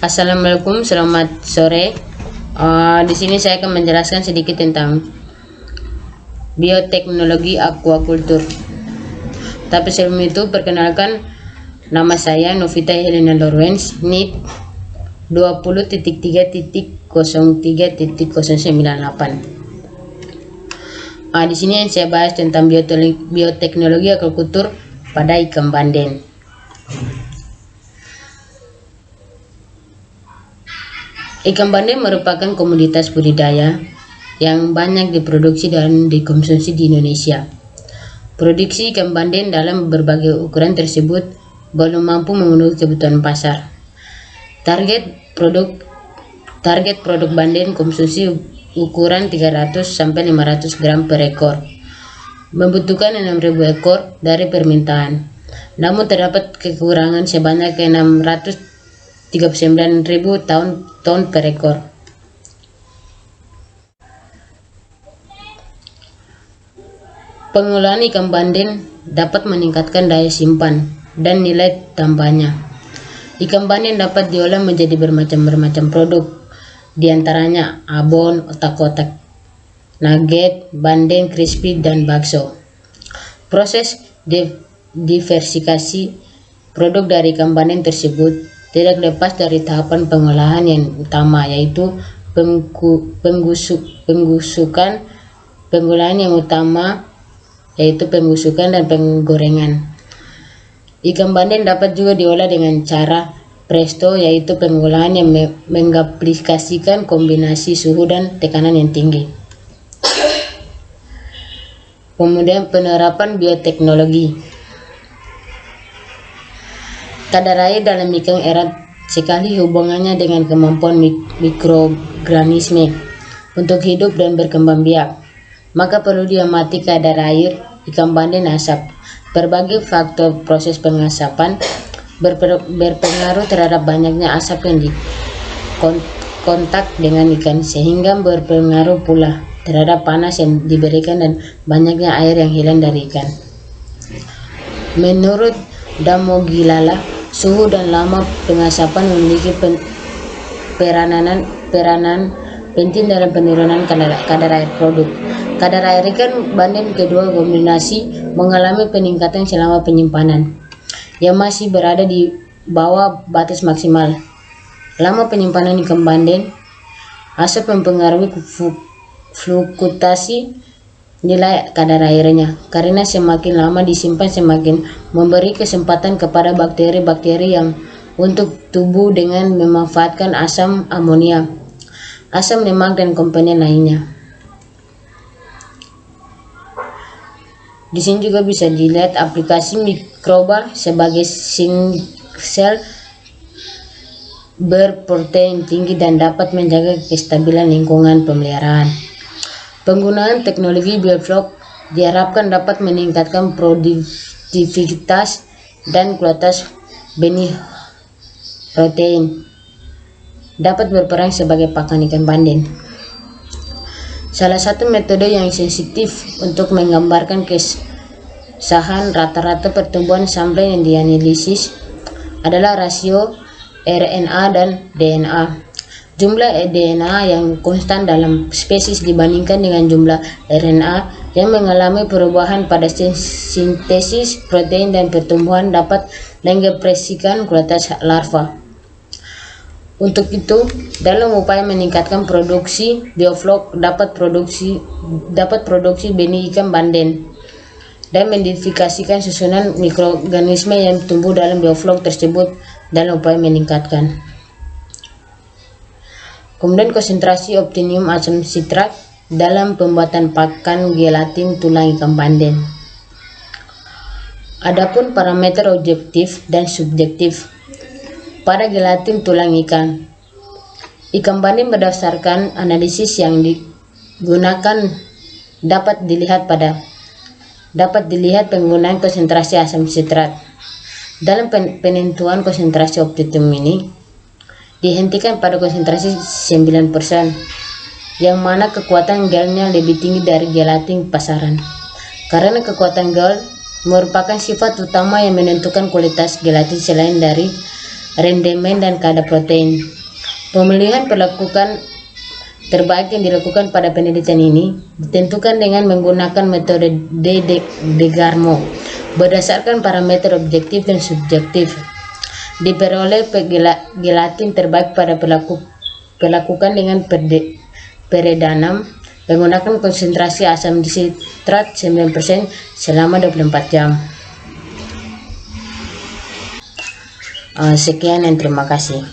Assalamualaikum, selamat sore. Di sini saya akan menjelaskan sedikit tentang bioteknologi aquaculture. Tapi sebelum itu, perkenalkan, nama saya Novita Helena Lawrence, NIP 20.3.03.098. Di sini yang saya bahas tentang bioteknologi aquaculture pada ikan banden. Ikan banden merupakan komoditas budidaya yang banyak diproduksi dan dikonsumsi di Indonesia. Produksi ikan banden dalam berbagai ukuran tersebut belum mampu memenuhi kebutuhan pasar. Target produk banden konsumsi ukuran 300 sampai 500 gram per ekor. Membutuhkan 6.000 ekor dari permintaan. Namun terdapat kekurangan sebanyak 639.000 ton per ekor. Pengolahan ikan banden dapat meningkatkan daya simpan dan nilai tambahnya. Ikan banden dapat diolah menjadi bermacam produk, diantaranya abon, otak-otak, nugget, banden crispy, dan bakso. Proses diversifikasi produk dari ikan banden tersebut tidak lepas dari tahapan pengolahan yang utama, yaitu penggusukan dan penggorengan. Ikan banden dapat juga diolah dengan cara presto, yaitu pengolahan yang mengaplikasikan kombinasi suhu dan tekanan yang tinggi. Kemudian penerapan bioteknologi. Kadar air dalam ikan erat sekali hubungannya dengan kemampuan mikroorganisme untuk hidup dan berkembang biak. Maka perlu diamati kadar air ikan banden asap. Berbagai faktor proses pengasapan berpengaruh terhadap banyaknya asap yang dikontak dengan ikan, sehingga berpengaruh pula terhadap panas yang diberikan dan banyaknya air yang hilang dari ikan. Menurut Damogilala, suhu dan lama pengasapan memiliki peranan penting dalam penurunan kadar air produk. Kadar air ikan banden kedua kombinasi mengalami peningkatan selama penyimpanan, yang masih berada di bawah batas maksimal. Lama penyimpanan ikan banden, asap mempengaruhi fluktuasi nilai kadar airnya, karena semakin lama disimpan semakin memberi kesempatan kepada bakteri-bakteri yang untuk tumbuh dengan memanfaatkan asam amonia, asam lemak, dan komponen lainnya. Di sini juga bisa dilihat aplikasi mikroba sebagai sel berprotein tinggi dan dapat menjaga kestabilan lingkungan pemeliharaan. Penggunaan teknologi bioflok diharapkan dapat meningkatkan produktivitas dan kualitas benih protein, dapat berperan sebagai pakan ikan banden. Salah satu metode yang sensitif untuk menggambarkan kesahan rata-rata pertumbuhan sampel yang dianalisis adalah rasio RNA dan DNA. Jumlah DNA yang konstan dalam spesies dibandingkan dengan jumlah RNA yang mengalami perubahan pada sintesis protein dan pertumbuhan dapat mengekspresikan kualitas larva. Untuk itu, dalam upaya meningkatkan produksi, bioflok dapat produksi benih ikan banden dan mendidikasikan susunan mikroorganisme yang tumbuh dalam bioflok tersebut dalam upaya meningkatkan. Kemudian konsentrasi optimum asam sitrat dalam pembuatan pakan gelatin tulang ikan banden. Adapun parameter objektif dan subjektif pada gelatin tulang ikan banden berdasarkan analisis yang digunakan dapat dilihat penggunaan konsentrasi asam sitrat. Dalam penentuan konsentrasi optimum ini dihentikan pada konsentrasi 9%, yang mana kekuatan gelnya lebih tinggi dari gelatin pasaran. Karena kekuatan gel merupakan sifat utama yang menentukan kualitas gelatin selain dari rendemen dan kadar protein. Pemilihan perlakukan terbaik yang dilakukan pada penelitian ini ditentukan dengan menggunakan metode Degarmo berdasarkan parameter objektif dan subjektif. Diperoleh gelatin terbaik pada perlakukan dengan peredanam menggunakan konsentrasi asam disitrat 9% selama 24 jam. Sekian dan terima kasih.